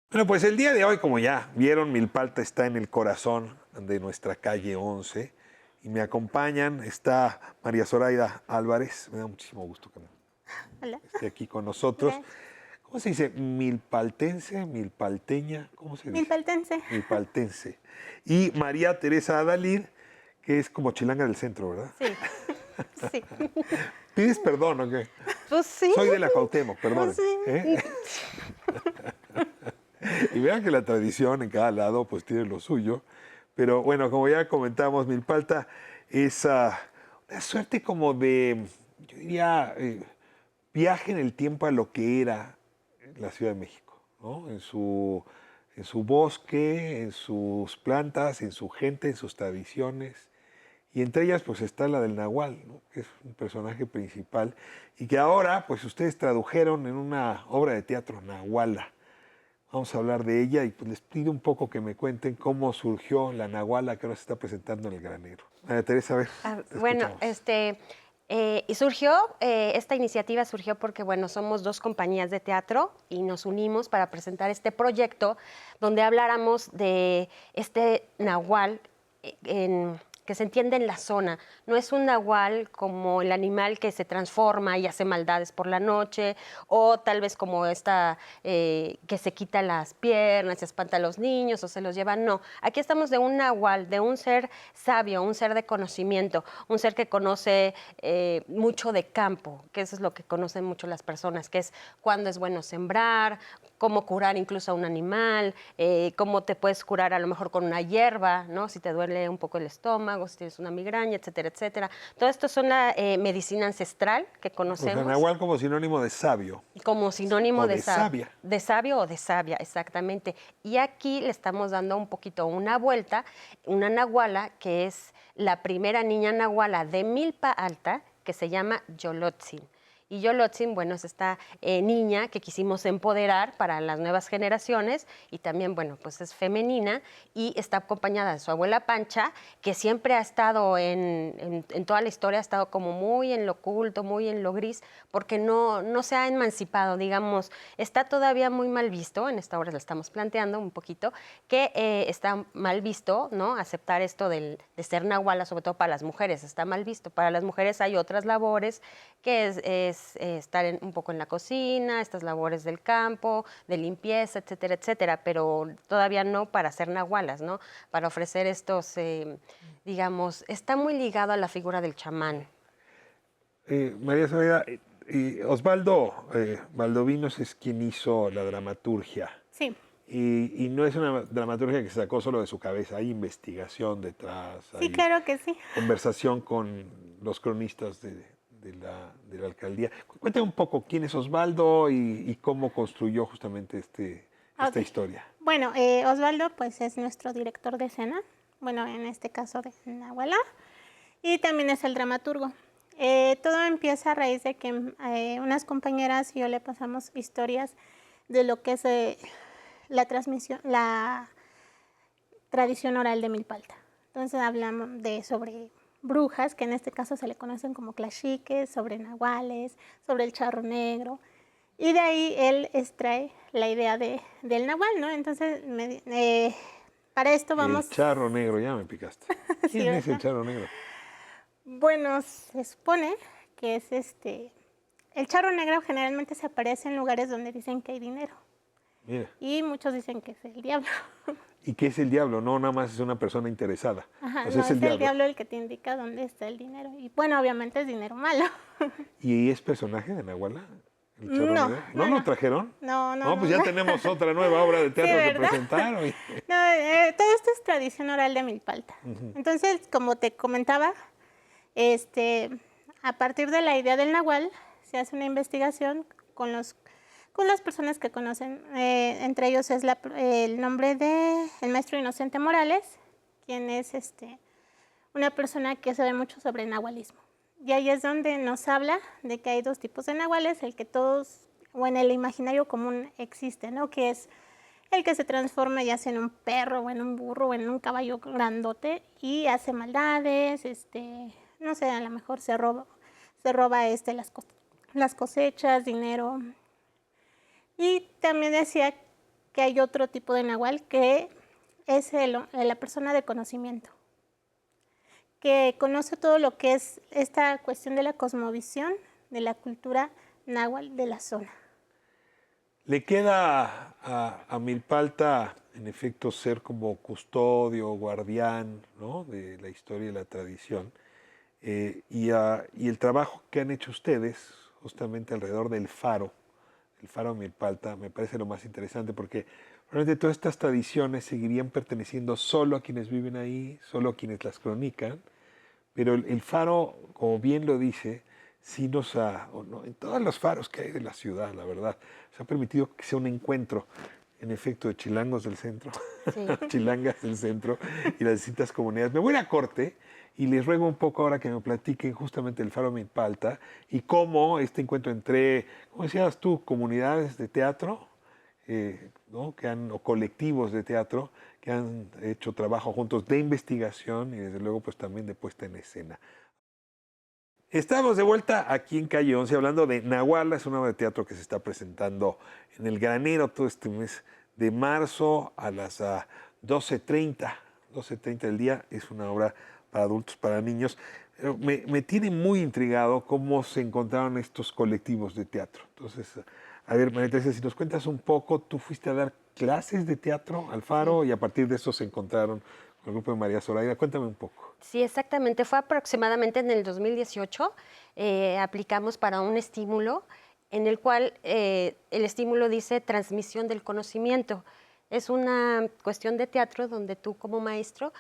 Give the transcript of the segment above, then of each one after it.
Bueno, pues el día de hoy, como ya vieron, Milpalta está en el corazón de nuestra calle 11 y me acompañan, está María Zoraida Álvarez, me da muchísimo gusto que Hola. esté aquí con nosotros. Gracias. ¿Cómo se dice? ¿Milpaltense? ¿Milpalteña? ¿Cómo se dice? Milpaltense. Milpaltense. Y María Teresa Adalid, que es como chilanga del centro, ¿verdad? Sí, sí. ¿Pides perdón o qué? Pues sí, Soy de la Cuauhtémoc, pues perdónenme. sí. Y vean que la tradición en cada lado pues tiene lo suyo. Pero bueno, como ya comentamos, Milpalta es una suerte como de, yo diría, viaje en el tiempo a lo que era la Ciudad de México, ¿no? En su bosque, en sus plantas, en su gente, en sus tradiciones. Y entre ellas pues está la del Nahual, ¿no? Que es un personaje principal y que ahora pues ustedes tradujeron en una obra de teatro, Nahuala. Vamos a hablar de ella y pues les pido un poco que me cuenten cómo surgió la Nahuala que ahora se está presentando en el Granero. María Teresa, a ver, te Bueno, escuchamos. y surgió, esta iniciativa surgió porque, bueno, somos dos compañías de teatro y nos unimos para presentar este proyecto donde habláramos de este nahual que se entiende en la zona. No es un nahual como el animal que se transforma y hace maldades por la noche, o tal vez como esta que se quita las piernas, se espanta a los niños o se los lleva. No, aquí estamos de un nahual, de un ser sabio, un ser de conocimiento, un ser que conoce mucho de campo, que eso es lo que conocen mucho las personas, que es cuándo es bueno sembrar, cómo curar incluso a un animal, cómo te puedes curar a lo mejor con una hierba, ¿no? Si te duele un poco el estómago, si tienes una migraña, etcétera, etcétera. Todo esto es una medicina ancestral que O sea, conocemos Nahual como sinónimo de sabio como sinónimo o de sabia. de sabio o de sabia, exactamente. Y aquí le estamos dando un poquito una vuelta, una nahuala, que es la primera niña nahuala de Milpa Alta, que se llama Yolotzin. Y Yolotzin, bueno, es esta niña que quisimos empoderar para las nuevas generaciones y también, bueno, pues es femenina y está acompañada de su abuela Pancha, que siempre ha estado en toda la historia, ha estado como muy en lo oculto, muy en lo gris, porque no se ha emancipado, digamos, está todavía muy mal visto, en esta obra lo estamos planteando un poquito, que está mal visto, ¿no? Aceptar esto de ser nahuala, sobre todo para las mujeres, está mal visto. Para las mujeres hay otras labores, que es estar un poco en la cocina, estas labores del campo, de limpieza, etcétera, etcétera, pero todavía no para ser nahualas, ¿no? Para ofrecer estos, digamos, está muy ligado a la figura del chamán. María Zoraida, Osvaldo Valdovinos es quien hizo la dramaturgia. Sí. Y no es una dramaturgia que se sacó solo de su cabeza, hay investigación detrás, Sí, hay claro que sí. conversación con los cronistas de la alcaldía. Cuéntame un poco quién es Osvaldo y cómo construyó justamente esta Ok. historia. Bueno, Osvaldo pues es nuestro director de escena, bueno, en este caso de Nahuala, y también es el dramaturgo. Todo empieza a raíz de que unas compañeras y yo le pasamos historias de lo que es la transmisión, la tradición oral de Milpalta. Entonces hablamos sobre brujas, que en este caso se le conocen como claxiques, sobre nahuales, sobre el charro negro. Y de ahí él extrae la idea del nahual, ¿no? Entonces, para esto El vamos... charro negro, ya me picaste. Sí, ¿Quién es el ¿verdad? charro negro? Bueno, se supone que es el charro negro generalmente se aparece en lugares donde dicen que hay dinero. Mira. Y muchos dicen que es el diablo. ¿Y qué es el diablo? No, nada más es una persona interesada. Ajá, O sea, no, es el es el diablo. diablo el que te indica dónde está el dinero. Y bueno, obviamente es dinero malo. ¿Y es personaje de Nahuala? ¿El charro No, negro? ¿No no, lo no. trajeron? No, no, No, pues no, ya no. tenemos otra nueva obra de Sí, teatro que ¿verdad? presentar. Oye. No, todo esto es tradición oral de Milpalta. Entonces, como te comentaba, a partir de la idea del nahual, se hace una investigación con las personas que conocen. Entre ellos es el nombre de el maestro Inocente Morales, quien es una persona que sabe mucho sobre nahualismo. Y ahí es donde nos habla de que hay dos tipos de nahuales, el que todos, o en el imaginario común existe, ¿no? Que es el que se transforma ya sea en un perro, o en un burro, o en un caballo grandote y hace maldades, no sé, a lo mejor se roba las cosechas, dinero. Y también decía que hay otro tipo de nahual que es la persona de conocimiento, que conoce todo lo que es esta cuestión de la cosmovisión, de la cultura náhuatl de la zona. Le queda a Milpalta, en efecto, ser como custodio, guardián, ¿no?, de la historia y la tradición. Y el trabajo que han hecho ustedes, justamente alrededor del faro, el faro Milpalta, me parece lo más interesante porque realmente todas estas tradiciones seguirían perteneciendo solo a quienes viven ahí, solo a quienes las cronican, pero el faro, como bien lo dice, sí nos ha, o no, en todos los faros que hay de la ciudad, la verdad, se ha permitido que sea un encuentro, en efecto, de chilangos del centro, Sí. chilangas del centro y las distintas comunidades. Me voy a corte y les ruego un poco ahora que me platiquen justamente el Faro Milpalta y cómo este encuentro entre, ¿cómo decías tú?, comunidades de teatro, ¿no?, o colectivos de teatro que han hecho trabajo juntos de investigación y desde luego pues también de puesta en escena. Estamos de vuelta aquí en Calle 11 hablando de Nahuala, es una obra de teatro que se está presentando en el Granero todo este mes de marzo a las 12:30 del día. Es una obra para adultos, para niños. Pero me tiene muy intrigado cómo se encontraron estos colectivos de teatro. Entonces, a ver, María Teresa, si nos cuentas un poco, tú fuiste a dar clases de teatro al Faro y a partir de eso se encontraron con el grupo de María Zoraida. Cuéntame un poco. Sí, exactamente. Fue aproximadamente en el 2018. Aplicamos para un estímulo en el cual el estímulo dice transmisión del conocimiento. Es una cuestión de teatro donde tú como maestro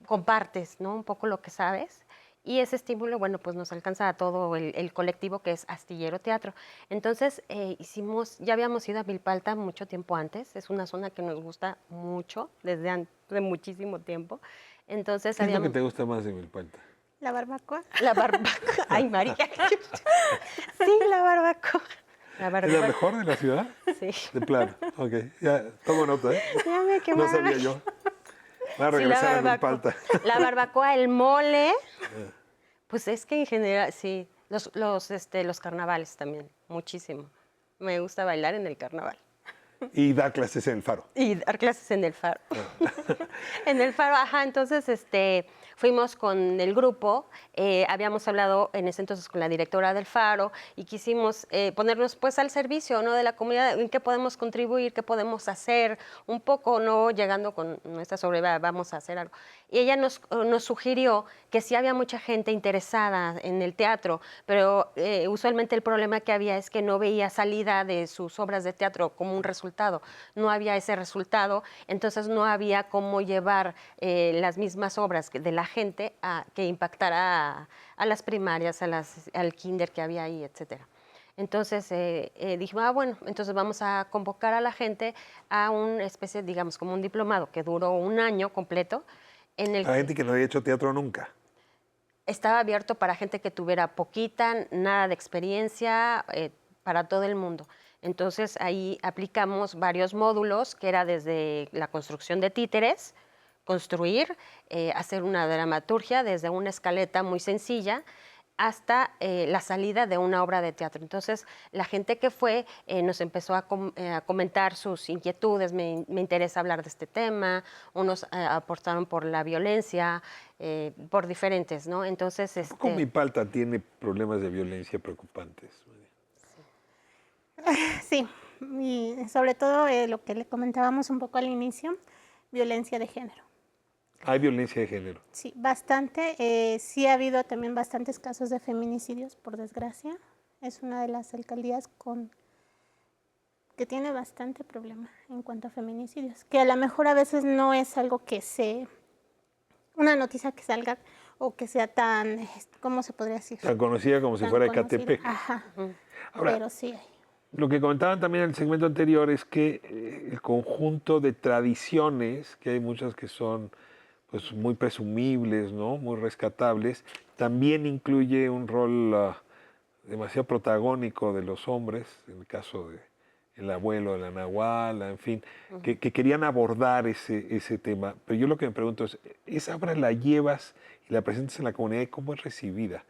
compartes, ¿no?, un poco lo que sabes. Y ese estímulo, bueno, pues nos alcanza a todo el colectivo que es Astillero Teatro. Entonces, ya habíamos ido a Milpalta mucho tiempo antes. Es una zona que nos gusta mucho, desde muchísimo tiempo. Entonces, ¿Qué es lo que te gusta más de Milpalta? La barbacoa. la barbacoa. Ay, María. Sí, la barbacoa. La ¿Es barbacoa. la mejor de la ciudad? Sí. De plano. Ok, ya tomo nota, ¿eh? Ya me No quemaron. sabía yo. Voy a Sí, regresar a Milpalta. la barbacoa, el mole. Pues es que en general, sí. Los carnavales también, muchísimo. Me gusta bailar en el carnaval. Y da clases en el Faro. Y dar clases en el Faro. En el Faro, ajá. Entonces, fuimos con el grupo. Habíamos hablado en ese entonces con la directora del Faro y quisimos ponernos pues al servicio, ¿no?, de la comunidad, en qué podemos contribuir, qué podemos hacer, un poco, ¿no?, llegando con nuestra sobrevida, vamos a hacer algo. Y ella nos sugirió que sí había mucha gente interesada en el teatro, pero usualmente el problema que había es que no veía salida de sus obras de teatro como un resultado. No había ese resultado, entonces no había cómo llevar las mismas obras de la gente que impactara a las primarias, al kinder que había ahí, etcétera. Entonces dijimos, bueno, entonces vamos a convocar a la gente a una especie, digamos, como un diplomado que duró un año completo. Para gente que no había hecho teatro nunca. Estaba abierto para gente que tuviera poquita, nada de experiencia, para todo el mundo. Entonces ahí aplicamos varios módulos, que era desde la construcción de títeres, construir, hacer una dramaturgia desde una escaleta muy sencilla hasta la salida de una obra de teatro. Entonces, la gente que fue nos empezó a comentar sus inquietudes, me interesa hablar de este tema, unos aportaron por la violencia, por diferentes, ¿no? Entonces, ¿Cómo Milpalta tiene problemas de violencia preocupantes? Sí, y sobre todo lo que le comentábamos un poco al inicio, violencia de género. Hay violencia de género. Sí, bastante. Sí ha habido también bastantes casos de feminicidios, por desgracia. Es una de las alcaldías que tiene bastante problema en cuanto a feminicidios. Que a lo mejor a veces no es algo una noticia que salga o que sea tan, ¿cómo se podría decir? Tan conocida como si Tan fuera conocida. Ecatepec. Ajá, Ahora, pero sí hay. lo que comentaban también en el segmento anterior es que el conjunto de tradiciones, que hay muchas que son pues muy presumibles, ¿no?, muy rescatables, también incluye un rol demasiado protagónico de los hombres, en el caso de el abuelo de la Nahuala, en fin, que querían abordar ese tema. Pero yo lo que me pregunto es, ¿esa obra la llevas y la presentas en la comunidad y cómo es recibida?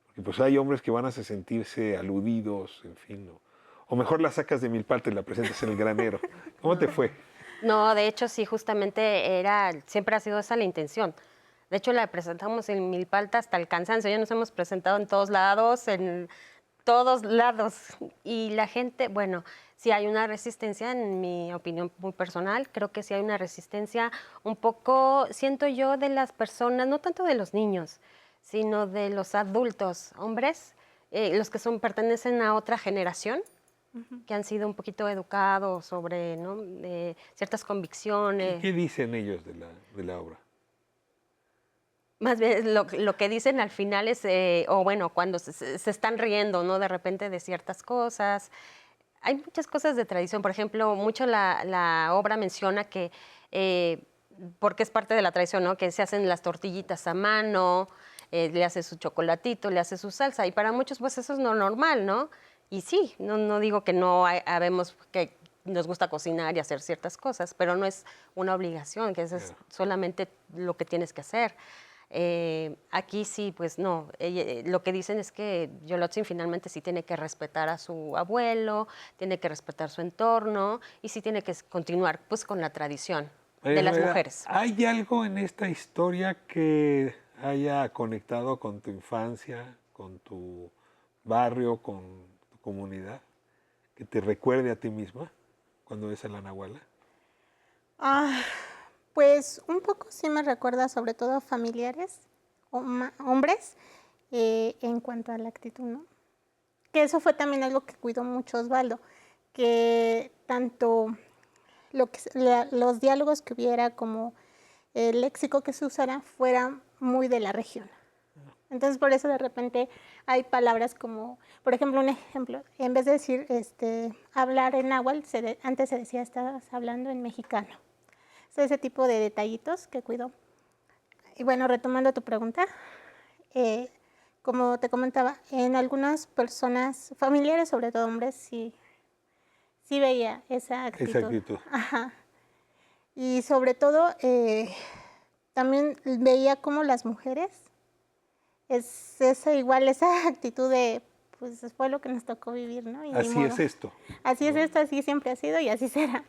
Porque pues hay hombres que van a sentirse aludidos, en fin, O mejor la sacas de Milpalta y la presentas en el granero. ¿Cómo te fue? No, de hecho sí, justamente siempre ha sido esa la intención. De hecho la presentamos en Milpalta hasta el cansancio, ya nos hemos presentado en todos lados, y la gente, bueno, sí hay una resistencia, en mi opinión muy personal, creo que sí hay una resistencia un poco, siento yo, de las personas, no tanto de los niños, sino de los adultos, hombres, los que pertenecen a otra generación, que han sido un poquito educados sobre, ¿no?, ciertas convicciones. ¿Qué dicen ellos de la obra? Más bien lo que dicen al final es, o bueno, cuando se están riendo, ¿no?, de repente de ciertas cosas. Hay muchas cosas de tradición. Por ejemplo, mucho la obra menciona que, porque es parte de la tradición, ¿no?, que se hacen las tortillitas a mano, le hace su chocolatito, le hace su salsa. Y para muchos, pues eso es no normal, ¿no? Y sí, no digo que no habemos que nos gusta cocinar y hacer ciertas cosas, pero no es una obligación, que eso es solamente lo que tienes que hacer. Aquí sí, pues no. Lo que dicen es que Yolotzin finalmente sí tiene que respetar a su abuelo, tiene que respetar su entorno y sí tiene que continuar pues con la tradición de las mujeres. ¿Hay algo en esta historia que haya conectado con tu infancia, con tu barrio, con tu comunidad, que te recuerde a ti misma cuando ves a la Nahuala? Pues un poco sí me recuerda sobre todo a familiares, hombres, en cuanto a la actitud, ¿no? Que eso fue también algo que cuidó mucho Osvaldo, que tanto los diálogos que hubiera como el léxico que se usara fuera muy de la región. Entonces por eso de repente hay palabras como, por ejemplo, un ejemplo, en vez de decir hablar en náhuatl, antes se decía estabas hablando en mexicano. Ese tipo de detallitos que cuido. Y bueno, retomando tu pregunta, como te comentaba, en algunas personas, familiares, sobre todo hombres, sí veía esa actitud. Esa actitud. Ajá. Y sobre todo, también veía como las mujeres, igual esa actitud de, pues fue lo que nos tocó vivir, ¿no? Y Así es esto. Así es esto, así siempre ha sido y así será.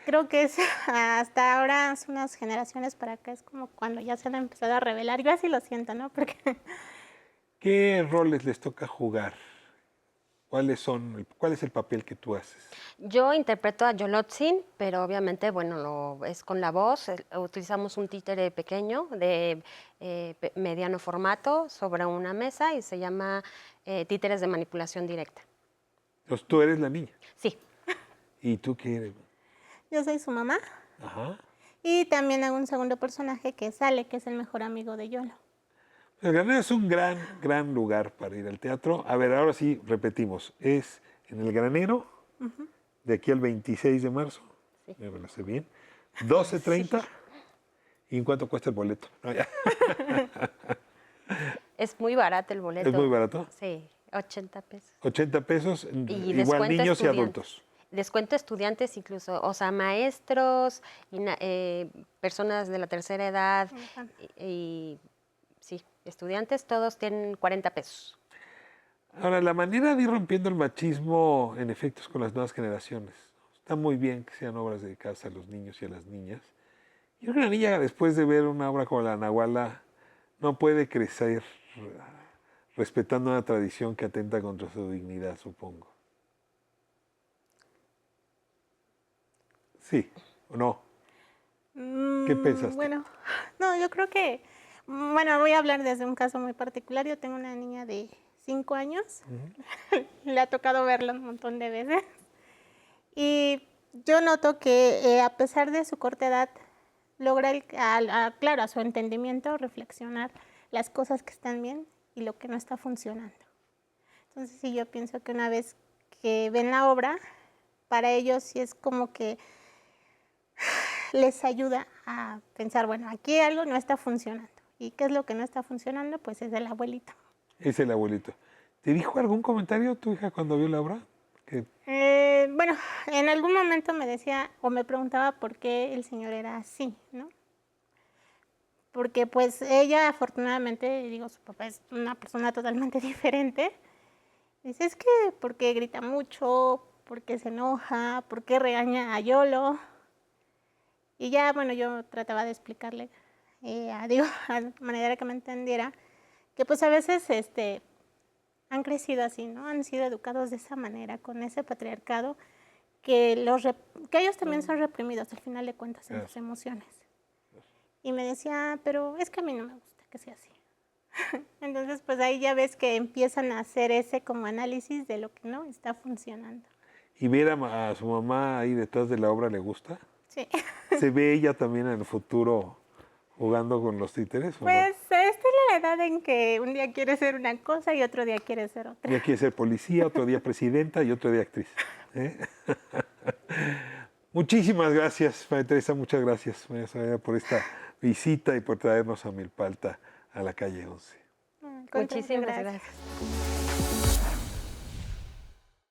Creo que es hasta ahora, hace unas generaciones para acá, es como cuando ya se han empezado a revelar. Yo así lo siento, ¿no? Porque ¿Qué roles les toca jugar? ¿Cuál es el papel que tú haces? Yo interpreto a Yolotzin, pero obviamente, bueno, es con la voz. Utilizamos un títere pequeño de mediano formato sobre una mesa y se llama títeres de manipulación directa. Entonces tú eres la niña. Sí. ¿Y tú qué eres? yo soy su mamá. Ajá. Y también hago un segundo personaje que es Ale, que es el mejor amigo de Yolo. El Granero es un gran lugar para ir al teatro. A ver, ahora sí, repetimos. Es en el Granero, de aquí al 26 de marzo. Sí. Me lo sé bien. 12:30. ¿Y en cuánto cuesta el boleto? No, ya. Es muy barato el boleto. ¿Es muy barato? Sí, 80 pesos. 80 pesos, Y igual descuento niños y estudiantes. adultos. Descuento estudiantes incluso, o sea, maestros, personas de la tercera edad, y sí, estudiantes, todos tienen 40 pesos. Ahora, la manera de ir rompiendo el machismo, en efecto, es con las nuevas generaciones. Está muy bien que sean obras dedicadas a los niños y a las niñas. Yo creo que una niña, después de ver una obra como la Nahuala, no puede crecer respetando una tradición que atenta contra su dignidad, supongo. ¿Sí o no? ¿Qué pensaste? Bueno, no, yo creo que, bueno, voy a hablar desde un caso muy particular. Yo tengo una niña de 5 años, le ha tocado verla un montón de veces. Y yo noto que a pesar de su corta edad, logra, claro, a su entendimiento, reflexionar las cosas que están bien y lo que no está funcionando. Entonces sí, yo pienso que una vez que ven la obra, para ellos sí es como que les ayuda a pensar, bueno, aquí algo no está funcionando. ¿Y qué es lo que no está funcionando? Pues es el abuelito. Es el abuelito. ¿Te dijo algún comentario tu hija cuando vio la obra? Bueno, en algún momento me decía o me preguntaba por qué el señor era así, ¿no? Porque pues ella afortunadamente, digo, su papá es una persona totalmente diferente Dice, es que porque grita mucho, porque se enoja, porque regaña a Yolo. Y ya, bueno, yo trataba de explicarle, digo, de manera que me entendiera, que pues a veces han crecido así, ¿no? Han sido educados de esa manera, con ese patriarcado, que ellos también son reprimidos, al final de cuentas, en sus emociones. Y me decía, pero es que a mí no me gusta que sea así. Entonces, pues ahí ya ves que empiezan a hacer ese como análisis de lo que no está funcionando. ¿Y ver a su mamá ahí detrás de la obra le gusta? Sí. ¿Se ve ella también en el futuro jugando con los títeres o no? Pues esta es la edad en que un día quiere ser una cosa y otro día quiere ser Un otra. día quiere ser policía, otro día presidenta y otro día actriz. ¿Eh? Muchísimas gracias, María Teresa, muchas gracias, María Soraya, por esta visita y por traernos a Milpalta a la calle 11. Muchísimas gracias.